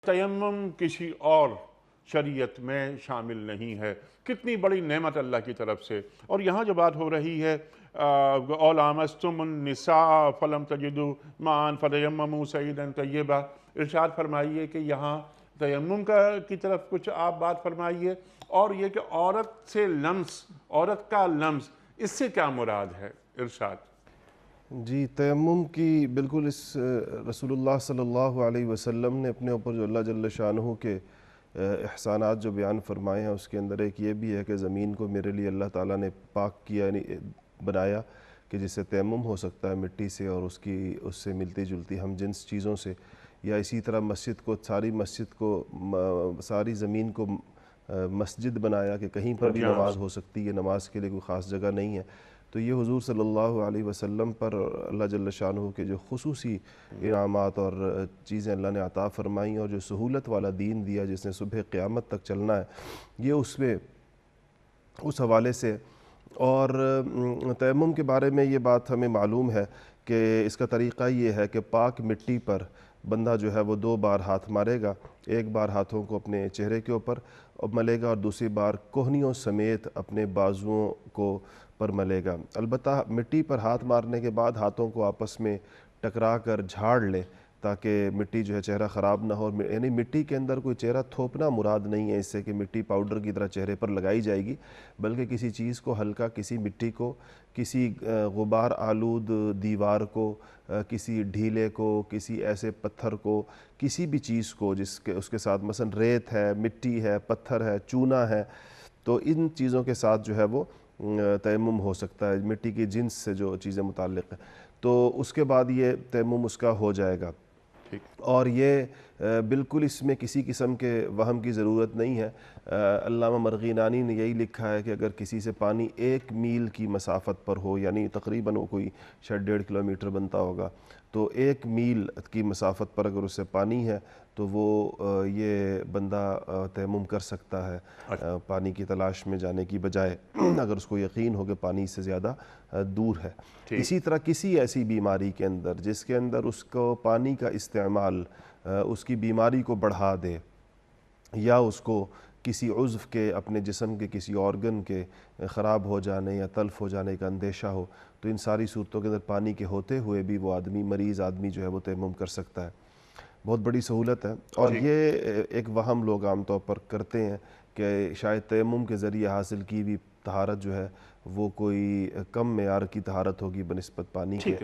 تیمم کسی اور شریعت میں شامل نہیں ہے۔ کتنی بڑی نعمت اللہ کی طرف سے۔ اور یہاں جو بات ہو رہی ہے أَوْ لَامَسْتُمُ النِّسَاءَ فَلَمْ تَجِدُوا مَاءً فَتَيَمَّمُوا صَعِيدًا طَيِّبًا، ارشاد فرمائیے کہ یہاں تیمم کی طرف کچھ آپ بات فرمائیے، اور یہ کہ عورت سے لمس، عورت کا لمس، اس سے کیا مراد ہے؟ ارشاد۔ جی، تیمم کی بالکل اس رسول اللہ صلی اللہ علیہ وسلم نے اپنے اوپر جو اللہ جل شانہ کے احسانات جو بیان فرمائے ہیں، اس کے اندر ایک یہ بھی ہے کہ زمین کو میرے لیے اللہ تعالیٰ نے پاک کیا، یعنی بنایا کہ جس سے تیمم ہو سکتا ہے مٹی سے اور اس سے ملتی جلتی ہم جنس چیزوں سے، یا اسی طرح مسجد کو، ساری زمین کو مسجد بنایا کہ کہیں پر بھی نماز ہو سکتی ہے، نماز کے لیے کوئی خاص جگہ نہیں ہے۔ تو یہ حضور صلی اللہ علیہ وسلم پر اللہ جل شانہ کے جو خصوصی انعامات اور چیزیں اللہ نے عطا فرمائیں، اور جو سہولت والا دین دیا جس نے صبح قیامت تک چلنا ہے، یہ اس حوالے سے۔ اور تیمم کے بارے میں یہ بات ہمیں معلوم ہے کہ اس کا طریقہ یہ ہے کہ پاک مٹی پر بندہ جو ہے وہ 2 بار ہاتھ مارے گا، ایک بار ہاتھوں کو اپنے چہرے کے اوپر ملے گا اور دوسری بار کوہنیوں سمیت اپنے بازوؤں کو پر ملے گا۔ البتہ مٹی پر ہاتھ مارنے کے بعد ہاتھوں کو آپس میں ٹکرا کر جھاڑ لے تاکہ مٹی جو ہے چہرہ خراب نہ ہو، یعنی مٹی کے اندر کوئی چہرہ تھوپنا مراد نہیں ہے اس سے کہ مٹی پاؤڈر کی طرح چہرے پر لگائی جائے گی، بلکہ کسی چیز کو ہلکا، کسی مٹی کو، کسی غبار آلود دیوار کو، کسی ڈھیلے کو، کسی ایسے پتھر کو، کسی بھی چیز کو اس کے ساتھ مثلا ریت ہے، مٹی ہے، پتھر ہے، چونا ہے، تو ان چیزوں کے ساتھ جو ہے وہ تیمم ہو سکتا ہے، مٹی کی جنس سے جو چیزیں متعلق ہیں، تو اس کے بعد یہ تیمم اس کا ہو جائے گا۔ اور یہ بالکل اس میں کسی قسم کے وہم کی ضرورت نہیں ہے۔ علامہ مرغینانی نے یہی لکھا ہے کہ اگر کسی سے پانی 1 میل کی مسافت پر ہو، یعنی تقریباً وہ کوئی شاید 1.5 کلومیٹر بنتا ہوگا، تو 1 میل کی مسافت پر اگر اس سے پانی ہے تو وہ یہ بندہ تیمم کر سکتا ہے پانی کی تلاش میں جانے کی بجائے، اگر اس کو یقین ہو کہ پانی اس سے زیادہ دور ہے۔ اسی طرح کسی ایسی بیماری کے اندر جس کے اندر اس کو پانی کا استعمال اس کی بیماری کو بڑھا دے، یا اس کو کسی عضو کے، اپنے جسم کے کسی آرگن کے خراب ہو جانے یا تلف ہو جانے کا اندیشہ ہو، تو ان ساری صورتوں کے اندر پانی کے ہوتے ہوئے بھی وہ مریض آدمی جو ہے وہ تیمم کر سکتا ہے۔ بہت بڑی سہولت ہے۔ اور یہ ایک وہم لوگ عام طور پر کرتے ہیں کہ شاید تیمم کے ذریعے حاصل کی بھی طہارت جو ہے وہ کوئی کم معیار کی طہارت ہوگی بنسبت پانی کے۔